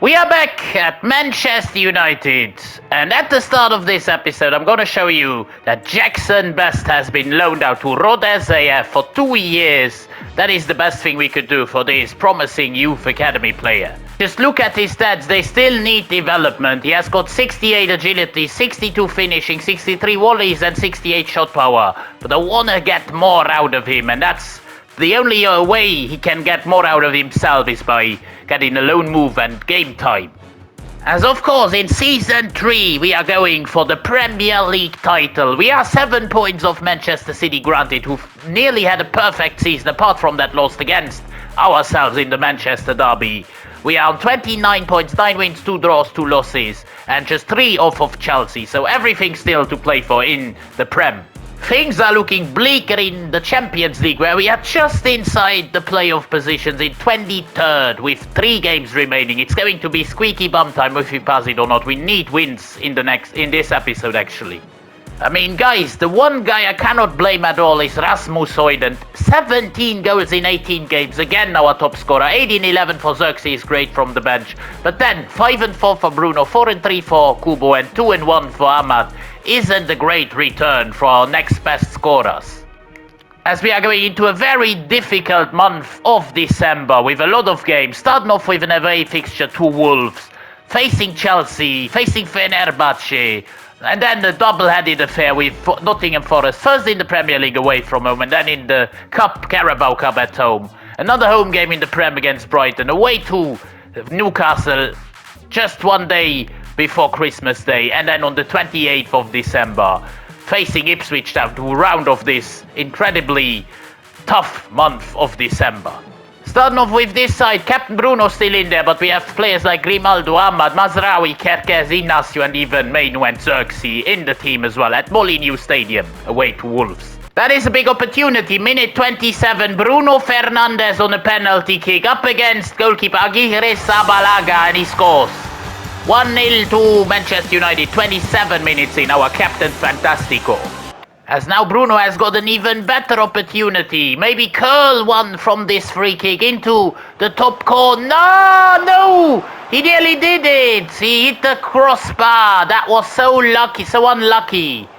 We are back at Manchester United, and at the start of this episode I'm going to show you that Jackson Best has been loaned out to Rodez AF for 2 years. That is the best thing we could do for this promising youth academy player. Just look at his stats, they still need development. He has got 68 agility, 62 finishing, 63 volleys and 68 shot power. But I want to get more out of him, and that's the only way he can get more out of himself is by getting a loan move and game time. As of course in Season 3 we are going for the Premier League title. We are 7 points off Manchester City, granted, who nearly had a perfect season apart from that loss against ourselves in the Manchester derby. We are on 29 points, 9 wins, 2 draws, 2 losses, and just 3 off of Chelsea, so everything still to play for in the Prem. Things are looking bleaker in the Champions League, where we are just inside the playoff positions in 23rd with 3 games remaining. It's going to be squeaky bum time if we pass it or not. We need wins in this episode, actually. I mean, guys, the one guy I cannot blame at all is Rasmus Højlund. 17 goals in 18 games. Again, our top scorer. 18-11 for Xerxes is great from the bench. But then 5-4 for Bruno, 4-3 for Kubo, and 2-1 for Ahmad isn't a great return for our next best scorers. As we are going into a very difficult month of December with a lot of games, starting off with an away fixture to Wolves, facing Chelsea, facing Fenerbahce, and then the double-headed affair with Nottingham Forest, first in the Premier League away from home, and then in the Cup, Carabao Cup at home. Another home game in the Prem against Brighton, away to Newcastle, just 1 day before Christmas Day, and then on the 28th of December, facing Ipswich Town to round off this incredibly tough month of December. Starting off with this side, Captain Bruno still in there, but we have players like Grimaldo, Ahmad, Mazraoui, Kerkez, Inacio, and even Mainu and Xerxes in the team as well at Molineux Stadium, away to Wolves. That is a big opportunity. Minute 27, Bruno Fernandes on a penalty kick up against goalkeeper Aguirre Sabalaga, and he scores. 1-0 to Manchester United, 27 minutes in, our captain Fantastico. As now Bruno has got an even better opportunity. Maybe curl one from this free kick into the top corner. No! He nearly did it. He hit the crossbar. That was so lucky, so unlucky.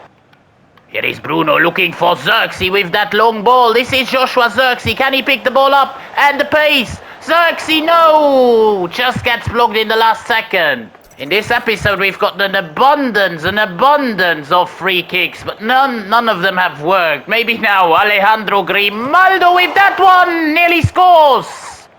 Here is Bruno looking for Xerxes with that long ball. This is Joshua Xerxes. Can he pick the ball up? And the pace. Xerxes, no! Just gets blocked in the last second. In this episode we've got an abundance of free kicks, but none of them have worked. Maybe now Alejandro Grimaldo with that one nearly scores.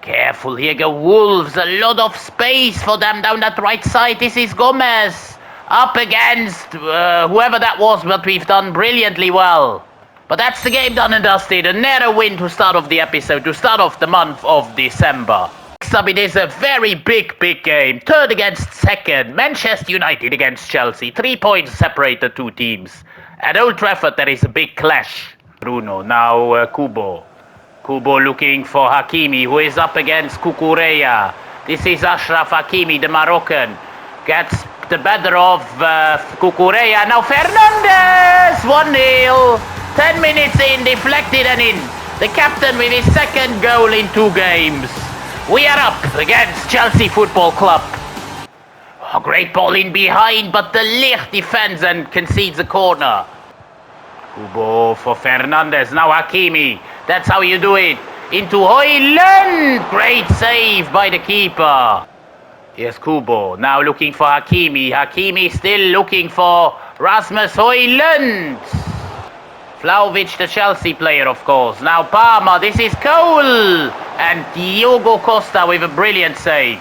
Careful, here go Wolves. A lot of space for them down that right side. This is Gomez up against whoever that was, but we've done brilliantly well. But that's the game done and dusted. A narrow win to start off the episode, to start off the month of December. Next up, it is a very big game. Third against second. Manchester United against Chelsea. 3 points separate the two teams. At Old Trafford, there is a big clash. Bruno, now Kubo. Kubo looking for Hakimi, who is up against Cucurella. This is Ashraf Hakimi, the Moroccan. Gets the better of Cucurella. Now Fernandes! 1-0. 10 minutes in, deflected and in. The captain with his second goal in 2 games. We are up against Chelsea Football Club. Oh, great ball in behind, but the Ligt defends and concedes a corner. Kubo for Fernandes, now Hakimi. That's how you do it. Into Højlund. Great save by the keeper. Here's Kubo, now looking for Hakimi. Hakimi still looking for Rasmus Højlund. Vlahovic, the Chelsea player, of course. Now Palmer, this is Cole. And Diogo Costa with a brilliant save.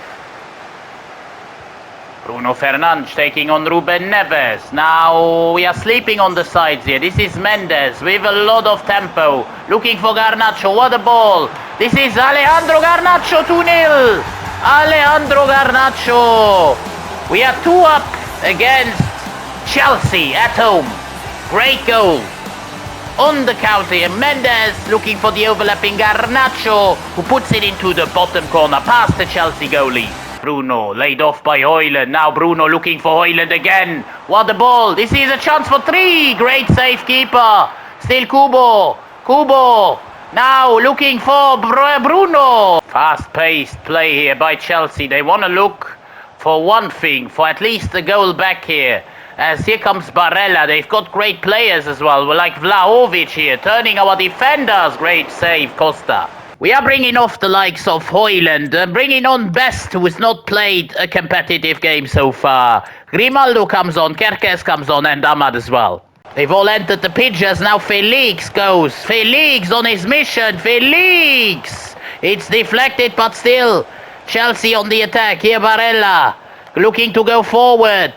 Bruno Fernandes taking on Ruben Neves. Now we are sleeping on the sides here. This is Mendes with a lot of tempo. Looking for Garnacho. What a ball. This is Alejandro Garnacho, 2-0. Alejandro Garnacho. We are 2 up against Chelsea at home. Great goal. On the counter here, Mendes looking for the overlapping Garnacho, who puts it into the bottom corner past the Chelsea goalie. Bruno laid off by Højlund. Now Bruno looking for Højlund again. What a ball. This is a chance for 3. Great save, keeper. Still Kubo. Kubo. Now looking for Bruno. Fast-paced play here by Chelsea. They want to look for one thing, for at least the goal back here. As here comes Barella. They've got great players as well, like Vlahovic here, turning our defenders. Great save, Costa. We are bringing off the likes of Højlund, bringing on Best, who has not played a competitive game so far. Grimaldo comes on, Kerkez comes on, and Ahmad as well. They've all entered the pitch as now Felix goes. Felix on his mission. Felix! It's deflected, but still. Chelsea on the attack. Here Barella looking to go forward.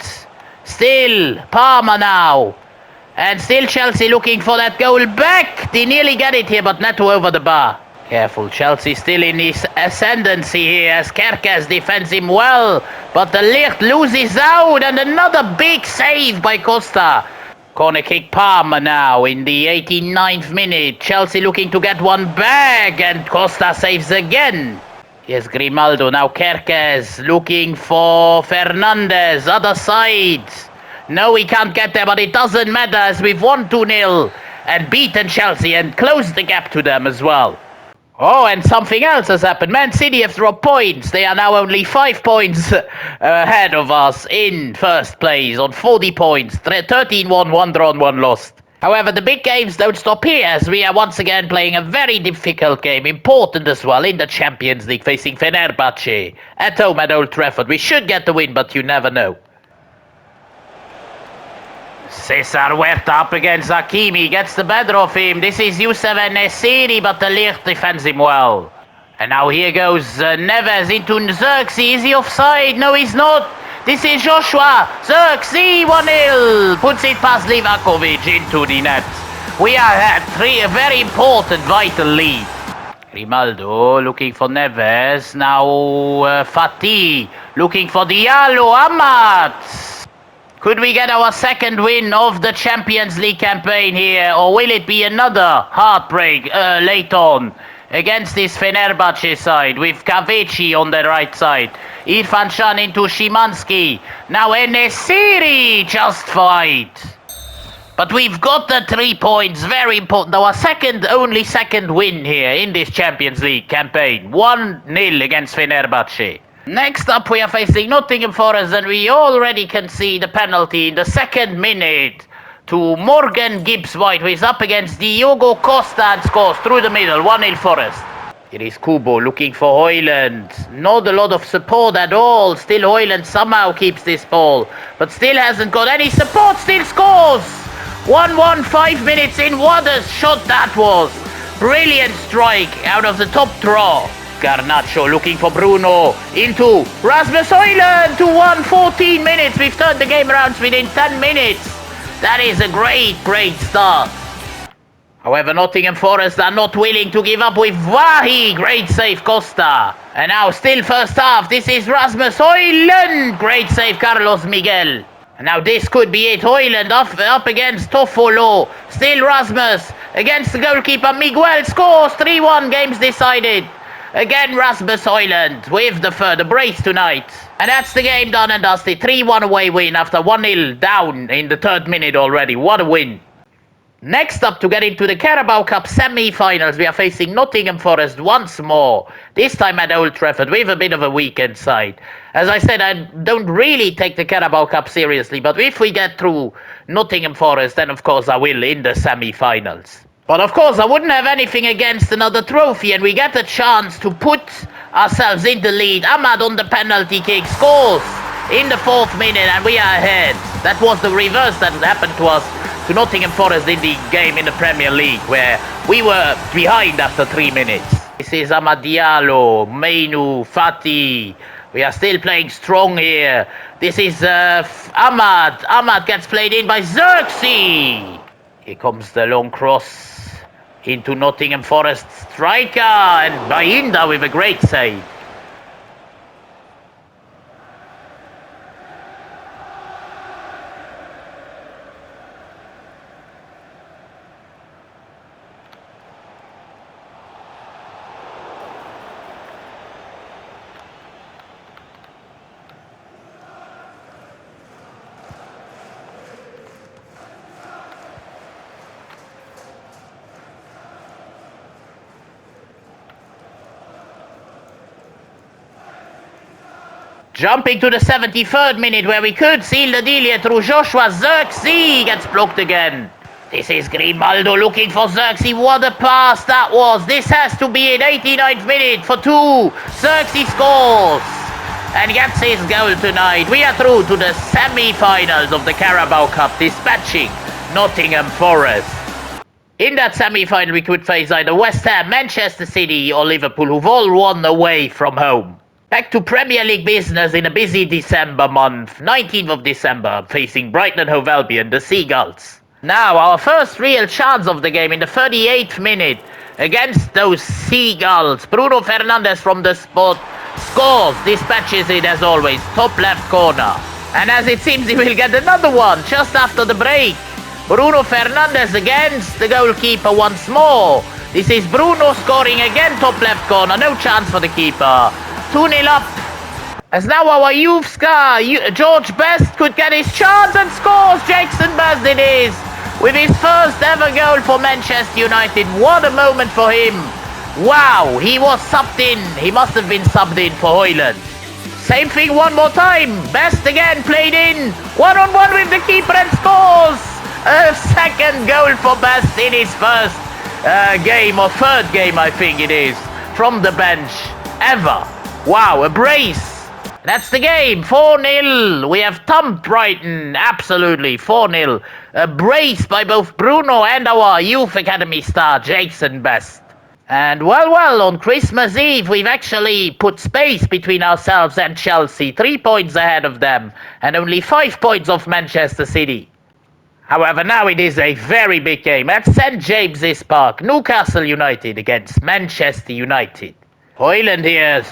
Still Palmer now. And still Chelsea looking for that goal back. They nearly get it here, but Neto over the bar. Careful, Chelsea still in his ascendancy here as Kerkez defends him well. But the Ligt loses out, and another big save by Costa. Corner kick Palmer now in the 89th minute. Chelsea looking to get one back, and Costa saves again. Here's Grimaldo, now Kerkez looking for Fernandez, other side. No, he can't get there, but it doesn't matter as we've won 2-0 and beaten Chelsea and closed the gap to them as well. Oh, and something else has happened. Man City have dropped points. They are now only 5 points ahead of us in first place on 40 points. 13-1, 1 drawn, 1 lost. However, the big games don't stop here as we are once again playing a very difficult game, important as well, in the Champions League, facing Fenerbahce at home at Old Trafford. We should get the win, but you never know. Cesar Huerta up against Hakimi, gets the better of him. This is Youssef Nesiri, but the Ligt defends him well. And now here goes Neves into Xerxes. Is he offside? No, he's not. This is Joshua. Xerxes 1-0. Puts it past Livakovic into the net. We are at a very important, vital lead. Grimaldo looking for Neves. Now Fatih looking for Diallo. Ahmad. Could we get our second win of the Champions League campaign here, or will it be another heartbreak late on against this Fenerbahce side with Kaveci on the right side? Irfan Can into Szymanski. Now Enesiri just fight. But we've got the 3 points, very important. Our only second win here in this Champions League campaign. 1-0 against Fenerbahce. Next up we are facing Nottingham Forest, and we already can see the penalty in the 2nd minute to Morgan Gibbs-White, who is up against Diogo Costa and scores through the middle. 1-0 Forest. It is Kubo looking for Højlund. Not a lot of support at all. Still Højlund somehow keeps this ball, but still hasn't got any support. Still scores. 1-1, 5 minutes in. What a shot that was. Brilliant strike out of the top draw. Garnacho looking for Bruno into Rasmus Højlund. 2-1, 14 minutes. We've turned the game around within 10 minutes. That is a great start. However, Nottingham Forest are not willing to give up with Wahi. Great save, Costa. And now still first half. This is Rasmus Højlund. Great save, Carlos Miguel. And now this could be it. Højlund up against Toffolo. Still Rasmus against the goalkeeper. Miguel scores. 3-1. Game's decided. Again, Rasmus Højlund with the brace tonight. And that's the game done and dusted. 3-1 away win after 1-0 down in the 3rd minute already. What a win. Next up, to get into the Carabao Cup semi-finals, we are facing Nottingham Forest once more. This time at Old Trafford with a bit of a weekend side. As I said, I don't really take the Carabao Cup seriously, but if we get through Nottingham Forest, then of course I will in the semi-finals. But of course, I wouldn't have anything against another trophy, and we get the chance to put ourselves in the lead. Ahmad on the penalty kick scores in the 4th minute, and we are ahead. That was the reverse that happened to us, to Nottingham Forest in the game in the Premier League, where we were behind after 3 minutes. This is Amad Diallo, Mainu, Fatih. We are still playing strong here. This is Ahmad. Ahmad gets played in by Xerxes. Here comes the long cross into Nottingham Forest striker, and Bayinda with a great save. Jumping to the 73rd minute where we could seal the deal here through Joshua. Xerxes gets blocked again. This is Grimaldo looking for Xerxes. What a pass that was. This has to be in 89th minute for 2. Xerxes scores and gets his goal tonight. We are through to the semi-finals of the Carabao Cup, dispatching Nottingham Forest. In that semi-final we could face either West Ham, Manchester City or Liverpool, who've all won away from home. Back to Premier League business in a busy December month, 19th of December, facing Brighton and Hove Albion, the Seagulls. Now, our first real chance of the game in the 38th minute against those Seagulls. Bruno Fernandes from the spot scores, dispatches it as always, top left corner. And as it seems he will get another one just after the break. Bruno Fernandes against the goalkeeper once more. This is Bruno scoring again, top left corner, no chance for the keeper. 2-0 up. As now our youth star, George Best, could get his chance and scores. Jackson Best it is, with his first ever goal for Manchester United. What a moment for him. Wow, he was subbed in. He must have been subbed in for Højlund. Same thing one more time. Best again played in. 1-on-1 with the keeper and scores. A second goal for Best in his first game, or third game I think it is, from the bench ever. Wow, a brace. That's the game. 4-0. We have thumped Brighton. Absolutely. 4-0. A brace by both Bruno and our youth academy star, Jason Best. And well, on Christmas Eve, we've actually put space between ourselves and Chelsea. 3 points ahead of them, and only 5 points off Manchester City. However, now it is a very big game at St. James's Park. Newcastle United against Manchester United. Højlund here,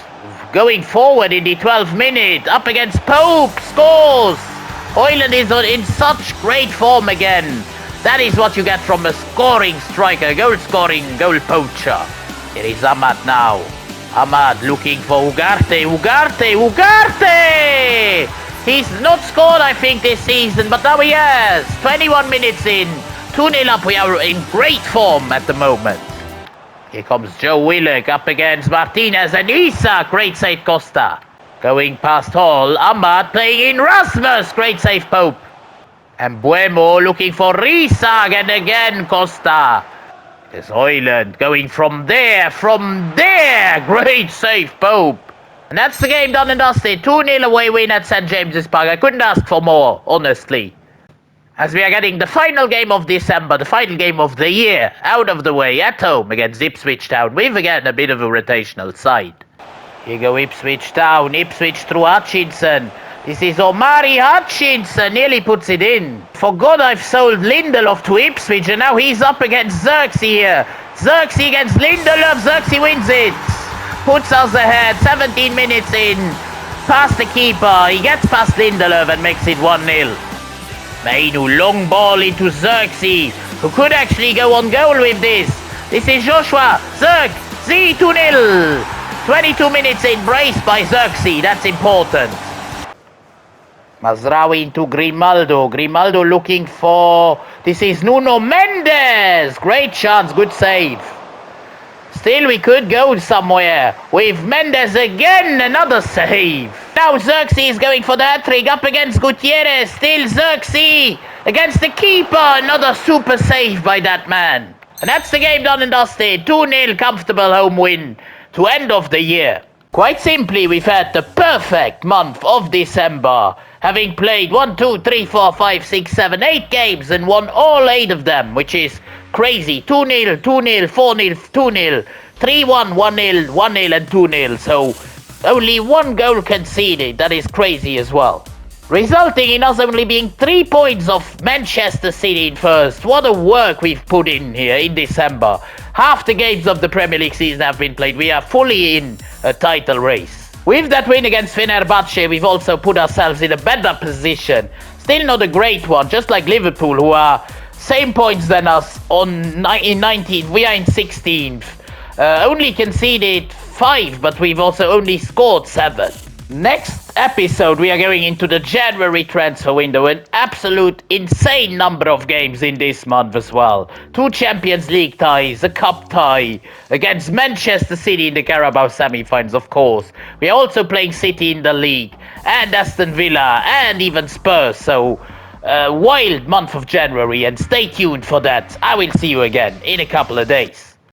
going forward in the 12th minute, up against Pope, scores! Højlund is in such great form again. That is what you get from a scoring striker, goal-scoring, goal-poacher. Here is Ahmad now. Ahmad looking for Ugarte. He's not scored, I think, this season, but now he has. 21 minutes in, 2-0 up. We are in great form at the moment. Here comes Joe Willock up against Martinez and Isak. Great save, Costa. Going past Hall. Ahmad playing in Rasmus. Great save, Pope. And Buemo looking for Isak, and again Costa. There's Højlund going from there. Great save, Pope. And that's the game done and dusted. 2-0 away win at St. James's Park. I couldn't ask for more, honestly. As we are getting the final game of December, the final game of the year, out of the way, at home against Ipswich Town. We've again a bit of a rotational side. Here go Ipswich Town, Ipswich through Hutchinson. This is Omari Hutchinson, nearly puts it in. For God, I've sold Lindelof to Ipswich, and now he's up against Xerxes here. Xerxes against Lindelof, Xerxes wins it. Puts us ahead, 17 minutes in. Past the keeper, he gets past Lindelof and makes it 1-0. Mainu, long ball into Xerxes, who could actually go on goal with this. This is Joshua, Xerxes, 2-0. 22 minutes in, braced by Xerxes, that's important. Mazraoui into Grimaldo. Grimaldo looking for... This is Nuno Mendes. Great chance, good save. Still, we could go somewhere with Mendes again, another save. Now Xerxes going for the hat-trick up against Gutierrez. Still Xerxes against the keeper. Another super save by that man. And that's the game done and dusted. 2-0 comfortable home win to end of the year. Quite simply, we've had the perfect month of December, having played 8 games and won all 8 of them, which is crazy. 2-0, 2-0, 4-0, 2-0, 3-1, 1-0, 1-0 and 2-0. So only 1 goal conceded. That is crazy as well. Resulting in us only being 3 points off Manchester City in first. What a work we've put in here in December. Half the games of the Premier League season have been played. We are fully in a title race. With that win against Fenerbahce, we've also put ourselves in a better position. Still not a great one, just like Liverpool, who are same points than us in 19th. We are in 16th. Only conceded 5, but we've also only scored 7. Next episode, we are going into the January transfer window. An absolute insane number of games in this month as well. 2 Champions League ties, a cup tie against Manchester City in the Carabao semi-finals, of course. We are also playing City in the league, and Aston Villa, and even Spurs. So, wild month of January, and stay tuned for that. I will see you again in a couple of days.